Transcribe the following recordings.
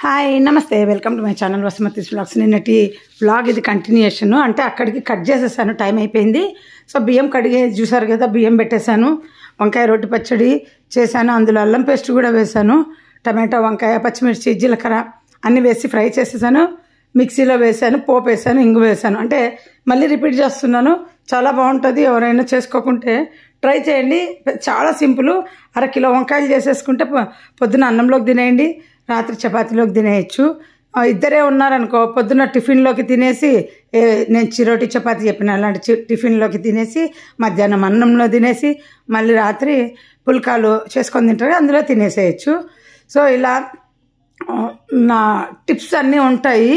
Hi నమస్తే welcome to my channel Vasumathi's vlogs. నిన్నటి vlog ఇది కంటిన్యూషన్. అంటే అక్కడికి కట్ చేసేసాను, టైం అయిపోయింది. సో బియ్యం కడిగి చూసారు కదా, బియ్యం పెట్టేశాను. వంకాయ రొట్టి పచ్చడి చేశాను, అందులో అల్లం పేస్ట్ కూడా వేశాను. టమాటో, వంకాయ, పచ్చిమిర్చి, జీలకర్ర అన్నీ వేసి ఫ్రై చేసేసాను. మిక్సీలో వేసాను, పోపు వేసాను, ఇంగు వేసాను. అంటే మళ్ళీ రిపీట్ చేస్తున్నాను, చాలా బాగుంటుంది. ఎవరైనా చేసుకోకుంటే ట్రై చేయండి. చాలా సింపుల్. 1/2 కిలో వంకాయలు చేసేసుకుంటే పొద్దున అన్నంలోకి తినేయండి, రాత్రి చపాతీలోకి తినేయచ్చు. ఇద్దరే ఉన్నారనుకో, పొద్దున్న టిఫిన్లోకి తినేసి, నేను చిరోటి చపాతీ చెప్పిన అలాంటి టిఫిన్లోకి తినేసి, మధ్యాహ్నం అన్నంలో తినేసి, మళ్ళీ రాత్రి పుల్కాలు చేసుకొని తింటారు, అందులో తినేసేయచ్చు. సో ఇలా నా టిప్స్ అన్నీ ఉంటాయి.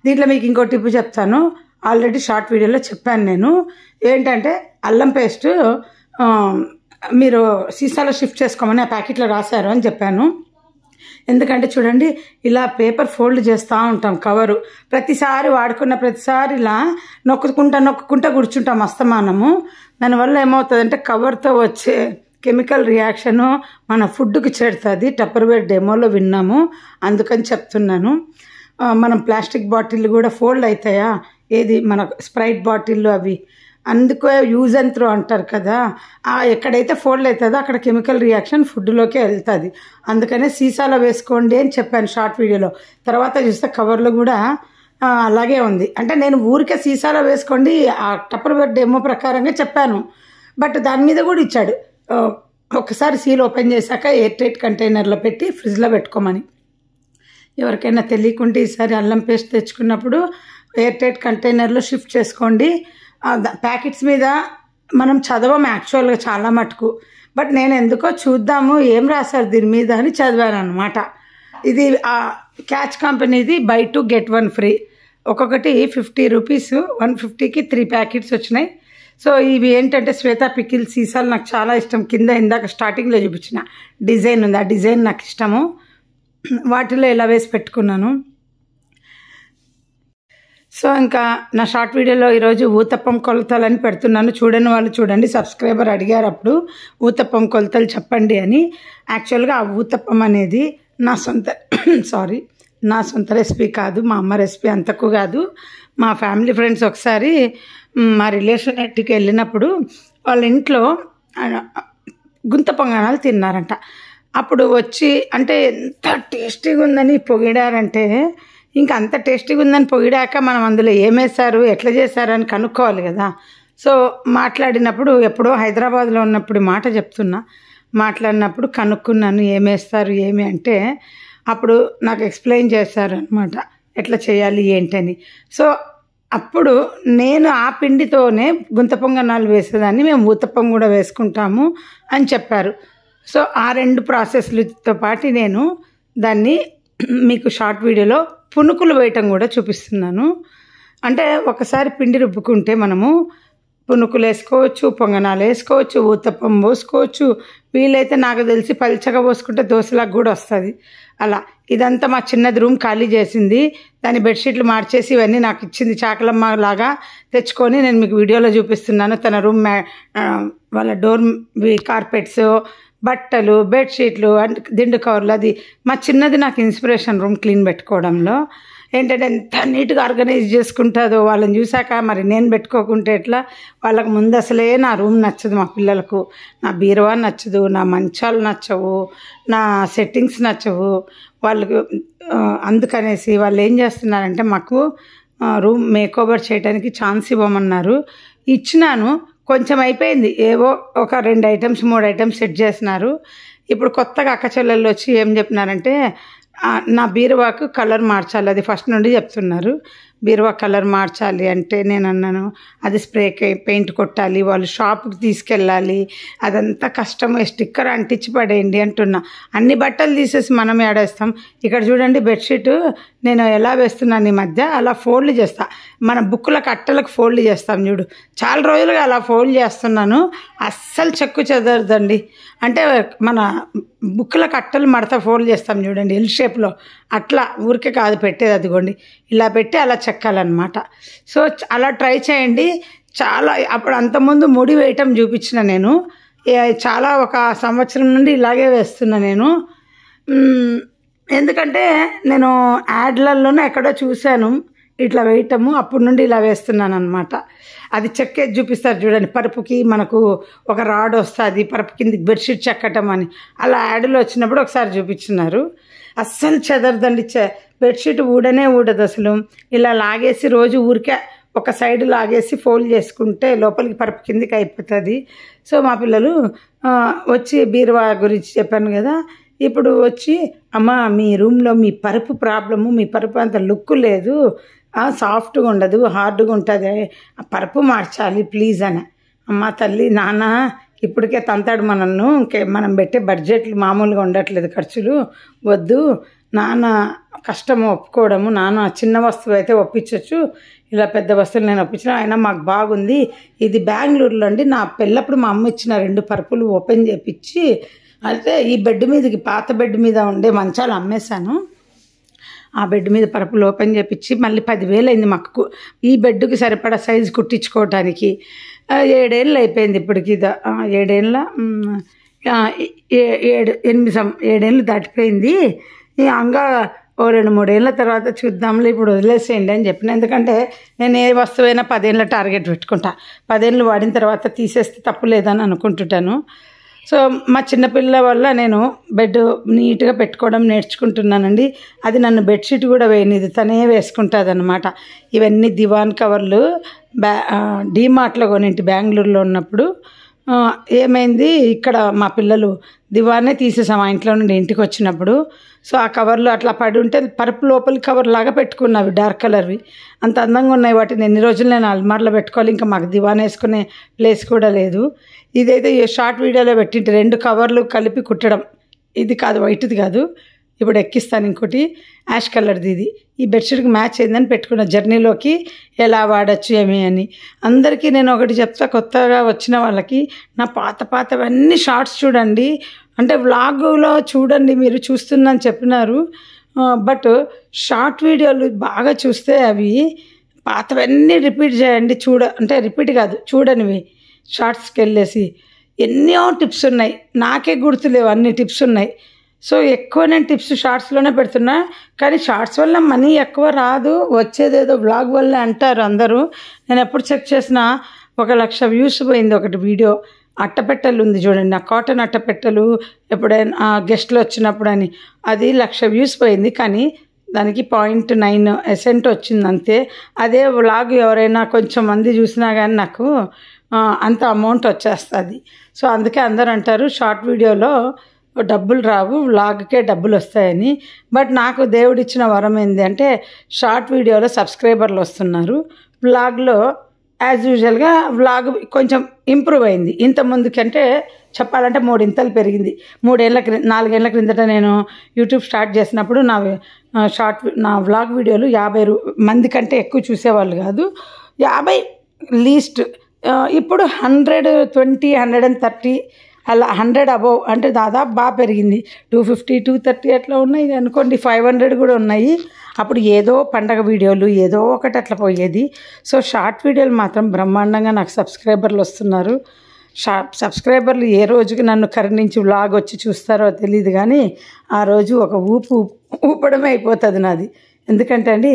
దీంట్లో మీకు ఇంకో టిప్ చెప్తాను. ఆల్రెడీ షార్ట్ వీడియోలో చెప్పాను నేను. ఏంటంటే అల్లం పేస్ట్ మీరు సీసాలో షిఫ్ట్ చేసుకోమని ఆ ప్యాకెట్లో రాశారు అని చెప్పాను. ఎందుకంటే చూడండి, ఇలా పేపర్ ఫోల్డ్ చేస్తూ ఉంటాం కవరు. ప్రతిసారి వాడుకున్న ప్రతిసారి ఇలా నొక్కుంటా కూర్చుంటాం అస్తమానము. దానివల్ల ఏమవుతుందంటే కవర్తో వచ్చే కెమికల్ రియాక్షను మన ఫుడ్కి చేరుతుంది. టప్పర్వేర్ డెమోలో విన్నాము, అందుకని చెప్తున్నాను. మనం ప్లాస్టిక్ బాటిల్ కూడా ఫోల్డ్ అవుతాయా, ఏది మన స్ప్రైట్ బాటిల్ అవి, అందుకే యూజ్ అండ్ త్రో అంటారు కదా. ఎక్కడైతే ఫోల్డ్ అవుతుందో అక్కడ కెమికల్ రియాక్షన్ ఫుడ్లోకి వెళ్తుంది. అందుకనే సీసాలో వేసుకోండి అని చెప్పాను షార్ట్ వీడియోలో. తర్వాత చూస్తే కవర్లో కూడా అలాగే ఉంది. అంటే నేను ఊరికే సీసాలో వేసుకోండి ఆ టప్పర్వేర్ డెమో ప్రకారంగా చెప్పాను, బట్ దాని మీద కూడా ఇచ్చాడు ఒకసారి సీల్ ఓపెన్ చేశాక ఎయిర్ టైట్ కంటైనర్లో పెట్టి ఫ్రిడ్జ్లో పెట్టుకోమని. ఎవరికైనా తెలియకుంటే ఈసారి అల్లం పేస్ట్ తెచ్చుకున్నప్పుడు ఎయిర్ టైట్ కంటైనర్లో షిఫ్ట్ చేసుకోండి. ప్యాకెట్స్ మీద మనం చదవం యాక్చువల్గా చాలా మటుకు, బట్ నేను ఎందుకో చూద్దాము ఏం రాశారు దీని మీద అని చదివాను అనమాట. ఇది క్యాచ్ కంపెనీది బై 2 get 1 ఫ్రీ. ఒక్కొక్కటి 50 రూపీస్, 150కి 3 ప్యాకెట్స్ వచ్చినాయి. సో ఇవి ఏంటంటే శ్వేత పికిల్ సీసాలు నాకు చాలా ఇష్టం. కింద ఇందాక స్టార్టింగ్లో చూపించిన డిజైన్ ఉంది, ఆ డిజైన్ నాకు ఇష్టము. వాటిలో ఇలా వేసి పెట్టుకున్నాను. సో ఇంకా నా షార్ట్ వీడియోలో ఈరోజు ఊతప్పం కొలతలని పెడుతున్నాను. చూడని వాళ్ళు చూడండి. సబ్స్క్రైబర్ అడిగారు అప్పుడు ఊతప్పం కొలతలు చెప్పండి అని. యాక్చువల్గా ఆ ఊతప్పం అనేది నా సొంత రెసిపీ కాదు, మా అమ్మ రెసిపీ అంతకు కాదు. మా ఫ్యామిలీ ఫ్రెండ్స్ ఒకసారి మా రిలేషన్ ఇంటికి వెళ్ళినప్పుడు వాళ్ళ ఇంట్లో గుంత పొంగనాలు తిన్నారంట. అప్పుడు వచ్చి అంటే ఎంత టేస్టీగా ఉందని పొగిడారంటే, ఇంకా అంత టేస్టీగా ఉందని పొగిడాక మనం అందులో ఏమేశారు, ఎట్లా చేశారు అని కనుక్కోవాలి కదా. సో మాట్లాడినప్పుడు, ఎప్పుడో హైదరాబాద్లో ఉన్నప్పుడు మాట చెప్తున్నా, మాట్లాడినప్పుడు కనుక్కున్నాను ఏమేస్తారు ఏమి అంటే, అప్పుడు నాకు ఎక్స్ప్లెయిన్ చేశారు అనమాట ఎట్లా చేయాలి ఏంటని. సో అప్పుడు నేను ఆ పిండితోనే గుంత పొంగనాలు వేసేదాన్ని, మేము ఊతప్పం కూడా వేసుకుంటాము అని చెప్పారు. సో ఆ 2 ప్రాసెస్లతో పాటు నేను దాన్ని మీకు షార్ట్ వీడియోలో పునుకులు వేయటం కూడా చూపిస్తున్నాను. అంటే ఒకసారి పిండి రుబ్బుకుంటే మనము పునుకులు వేసుకోవచ్చు, పొంగనాలు వేసుకోవచ్చు, ఊతప్పం పోసుకోవచ్చు. వీలైతే నాకు తెలిసి పల్చగా పోసుకుంటే దోశలకు కూడా వస్తుంది. అలా ఇదంతా మా చిన్నది రూమ్ ఖాళీ చేసింది, దాని బెడ్షీట్లు మార్చేసి ఇవన్నీ నాకు ఇచ్చింది. చాకలమ్మ లాగా తెచ్చుకొని నేను మీకు వీడియోలో చూపిస్తున్నాను. తన రూమ్ వాళ్ళ డోర్ కార్పెట్స్, బట్టలు, బెడ్షీట్లు, దిండు కవర్లు, అది మా చిన్నది నాకు ఇన్స్పిరేషన్ రూమ్ క్లీన్ పెట్టుకోవడంలో. ఏంటంటే ఎంత నీట్గా ఆర్గనైజ్ చేసుకుంటుందో వాళ్ళని చూశాక మరి నేను పెట్టుకోకుంటే ఎట్లా. వాళ్ళకు ముందు అసలే నా రూమ్ నచ్చదు, మా పిల్లలకు నా బీరువా నచ్చదు, నా మంచాలు నచ్చవు, నా సెట్టింగ్స్ నచ్చవు వాళ్ళకు. అందుకనేసి వాళ్ళు ఏం చేస్తున్నారంటే మాకు రూమ్ మేకోవర్ చేయడానికి ఛాన్స్ ఇవ్వమన్నారు. ఇచ్చినాను, కొంచెం అయిపోయింది. ఏవో ఒక 2 ఐటమ్స్ 3 ఐటమ్స్ సెట్ చేసినారు. ఇప్పుడు కొత్తగా అక్క చెల్లెళ్ళు వచ్చి ఏం చెప్పినారంటే, నా బీరువాకు కలర్ మార్చాలి, అది ఫస్ట్ నుండి చెప్తున్నారు. బీరువా కలర్ మార్చాలి అంటే నేను అన్నాను, అది స్ప్రే పెయింట్ కొట్టాలి, వాళ్ళు షాప్కి తీసుకెళ్ళాలి, అదంతా కష్టం, స్టిక్కర్ అంటించి పడేయండి అంటున్నా. అన్ని బట్టలు తీసేసి మనం ఏడేస్తాం. ఇక్కడ చూడండి బెడ్షీట్ నేను ఎలా వేస్తున్నాను ఈ మధ్య, అలా ఫోల్డ్ చేస్తా. మన బుక్కులకు అట్టలకు ఫోల్డ్ చేస్తాం చూడు, చాలా రోజులుగా అలా ఫోల్డ్ చేస్తున్నాను. అస్సలు చెక్కు చెదరదండి. అంటే మన బుక్కులకు అట్టలు మడత ఫోల్డ్ చేస్తాం చూడండి ఎల్ షేప్లో, అట్లా ఊరికే కాదు పెట్టేది. అదిగోండి ఇలా పెట్టి అలా చెక్కాలన్నమాట. సో అలా ట్రై చేయండి. చాలా అప్పుడు అంతకుముందు ముడి వేయటం చూపించిన నేను, చాలా 1 సంవత్సరం నుండి ఇలాగే వేస్తున్నా నేను. ఎందుకంటే నేను యాడ్లలోనే ఎక్కడో చూశాను ఇట్లా వేయటము, అప్పటి నుండి ఇలా వేస్తున్నాను అనమాట. అది చెక్కేది చూపిస్తారు చూడండి, పరుపుకి మనకు ఒక రాడ్ వస్తుంది పరుపు కిందికి బెడ్షీట్ చెక్కటం అని, అలా యాడ్లో వచ్చినప్పుడు ఒకసారి చూపించున్నారు. అస్సలు చెదరదండి, బెడ్షీట్ ఊడనే ఊడదు అసలు. ఇలా లాగేసి రోజు ఊరికే ఒక సైడ్ లాగేసి ఫోల్డ్ చేసుకుంటే లోపలికి పరుపు కిందికి అయిపోతుంది. సో మా పిల్లలు వచ్చి బీరువా గురించి చెప్పాను కదా, ఇప్పుడు వచ్చి అమ్మ మీ రూమ్లో మీ పరుపు ప్రాబ్లము, మీ పరుపు అంత లుక్ లేదు, సాఫ్ట్గా ఉండదు, హార్డ్గా ఉంటుంది, ఆ పరుపు మార్చాలి ప్లీజ్ అని. అమ్మ తల్లి నాన్న ఇప్పటికే తంతాడు మనల్ని, మనం పెట్టే బడ్జెట్లు మామూలుగా ఉండట్లేదు, ఖర్చులు వద్దు నాన్న, కష్టము ఒప్పుకోవడము, నాన్న చిన్న వస్తువు అయితే ఒప్పించవచ్చు, ఇలా పెద్ద వస్తువులు నేను ఒప్పించిన, అయినా మాకు బాగుంది. ఇది బెంగళూరులో అండి, నా పెళ్ళప్పుడు మా అమ్మ ఇచ్చిన 2 పరుపులు ఓపెన్ చేయించి, అయితే ఈ బెడ్ మీదకి పాత బెడ్ మీద ఉండే మంచాలు అమ్మేశాను, ఆ బెడ్ మీద పరుపులు ఓపెన్ చేయించి మళ్ళీ 10,000 అయింది మాకు ఈ బెడ్కి సరిపడా సైజు కుట్టించుకోవడానికి. 7 ఏళ్ళు అయిపోయింది ఇప్పటికి, 7 ఏళ్ళ 7 ఏళ్ళు దాటిపోయింది. ఈ అంగా ఓ 2-3 ఏళ్ళ తర్వాత చూద్దాంలే, ఇప్పుడు వదిలేసేయండి అని చెప్పిన. ఎందుకంటే నేను ఏ వస్తువైనా 10 ఏళ్ళ టార్గెట్ పెట్టుకుంటా, 10 ఏళ్ళు వాడిన తర్వాత తీసేస్తే తప్పు లేదని అనుకుంటుంటాను. సో మా చిన్నపిల్ల వల్ల నేను బెడ్ నీట్గా పెట్టుకోవడం నేర్చుకుంటున్నానండి. అది నన్ను బెడ్షీట్ కూడా వేయనిది, తనే వేసుకుంటుంది అనమాట. ఇవన్నీ దివాన్ కవర్లు డీమార్ట్లో కొనింటి బెంగళూరులో ఉన్నప్పుడు. ఏమైంది, ఇక్కడ మా పిల్లలు దివానే తీసేసాం ఆ ఇంట్లో నుండి ఇంటికి వచ్చినప్పుడు. సో ఆ కవర్లు అట్లా పడి ఉంటే పరుపు లోపలి కవర్ లాగా పెట్టుకున్నవి, డార్క్ కలర్వి, అంత అందంగా ఉన్నాయి. వాటిని ఎన్ని రోజులు నేను అల్మార్లో పెట్టుకోవాలి, ఇంకా మాకు దివాన్ వేసుకునే ప్లేస్ కూడా లేదు. ఇదైతే షార్ట్ వీడియోలో పెట్టింటే 2 కవర్లు కలిపి కుట్టడం, ఇది కాదు వైట్ది కాదు, ఇప్పుడు ఎక్కిస్తాను ఇంకోటి యాష్ కలర్ది. ఇది ఈ బెడ్షీట్కి మ్యాచ్ అయిందని పెట్టుకున్న, జర్నీలోకి ఎలా వాడచ్చు ఏమి అని. అందరికీ నేను ఒకటి చెప్తా, కొత్తగా వచ్చిన వాళ్ళకి, నా పాతవన్నీ షార్ట్స్ చూడండి, అంటే వ్లాగులో చూడండి, మీరు చూస్తున్నాను చెప్పినారు, బట్ షార్ట్ వీడియోలు బాగా చూస్తే అవి పాతవన్నీ రిపీట్ చేయండి, అంటే రిపీట్ కాదు చూడనివి, షార్ట్స్కి వెళ్ళేసి ఎన్నో టిప్స్ ఉన్నాయి, నాకే గుర్తులేవు అన్ని టిప్స్ ఉన్నాయి. సో ఎక్కువ నేను టిప్స్ షార్ట్స్లోనే పెడుతున్నా, కానీ షార్ట్స్ వల్ల మనీ ఎక్కువ రాదు, వచ్చేదేదో వ్లాగ్ వల్ల అంటారు అందరూ. నేను ఎప్పుడు చెక్ చేసినా 1,00,000 వ్యూస్ పోయింది ఒకటి వీడియో. అట్టపెట్టెలు ఉంది చూడండి, ఆ కాటన్ అట్టపెట్టెలు ఎప్పుడైనా గెస్ట్లు వచ్చినప్పుడు అని, అది 1,00,000 వ్యూస్ పోయింది, కానీ దానికి 0.9 వచ్చింది అంతే. అదే వ్లాగ్ ఎవరైనా కొంచెం మంది చూసినా కానీ నాకు అంత అమౌంట్ వచ్చేస్తుంది. సో అందుకే అందరూ అంటారు షార్ట్ వీడియోలో డబ్బులు రావు, వ్లాగ్కే డబ్బులు వస్తాయని. బట్ నాకు దేవుడిచ్చిన వరం ఏంటి అంటే, షార్ట్ వీడియోలో సబ్స్క్రైబర్లు వస్తున్నారు, వ్లాగ్లో యాజ్ యూజువల్గా వ్లాగ్ కొంచెం ఇంప్రూవ్ అయింది. ఇంత ముందుకంటే చెప్పాలంటే 3 ఇంతలు పెరిగింది. 4 ఏళ్ల క్రిందట నేను యూట్యూబ్ స్టార్ట్ చేసినప్పుడు నా వ్లాగ్ వీడియోలు 50 మంది కంటే ఎక్కువ చూసేవాళ్ళు కాదు, 50 లీస్ట్. ఇప్పుడు 120, 130 అలా 100 అబోవ్, అంటే దాదాపు బాగా పెరిగింది. 250, 230 అట్లా ఉన్నాయి అనుకోండి, 500 కూడా ఉన్నాయి. అప్పుడు ఏదో పండగ వీడియోలు ఏదో ఒకటి అట్లా పోయేది. సో షార్ట్ వీడియోలు మాత్రం బ్రహ్మాండంగా నాకు సబ్స్క్రైబర్లు వస్తున్నారు. సబ్స్క్రైబర్లు ఏ రోజుకి నన్ను కరుణించి వ్లాగ్ వచ్చి చూస్తారో తెలియదు, కానీ ఆ రోజు ఒక ఊపడమే అయిపోతుంది నాది. ఎందుకంటే అండి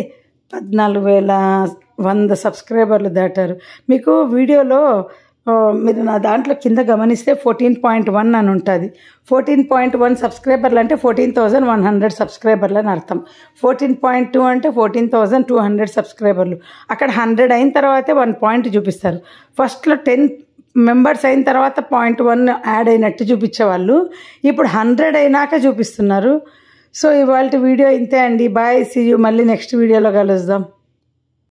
14,100 సబ్స్క్రైబర్లు దాటారు. మీకు వీడియోలో మీరు నా దాంట్లో కింద గమనిస్తే 14.1 అని ఉంటుంది. 14.1 సబ్స్క్రైబర్లు అంటే 14,100 సబ్స్క్రైబర్లు అని అర్థం. 14.2 అంటే 14,200 సబ్స్క్రైబర్లు. అక్కడ 100 అయిన తర్వాతే 1 పాయింట్ చూపిస్తారు. ఫస్ట్లో 10 మెంబర్స్ అయిన తర్వాత 0.1 యాడ్ అయినట్టు చూపించేవాళ్ళు, ఇప్పుడు 100 అయినాక చూపిస్తున్నారు. సో ఇవాళ వీడియో ఇంతే అండి, బాయ్, సీ యూ, మళ్ళీ నెక్స్ట్ వీడియోలో కలుద్దాం.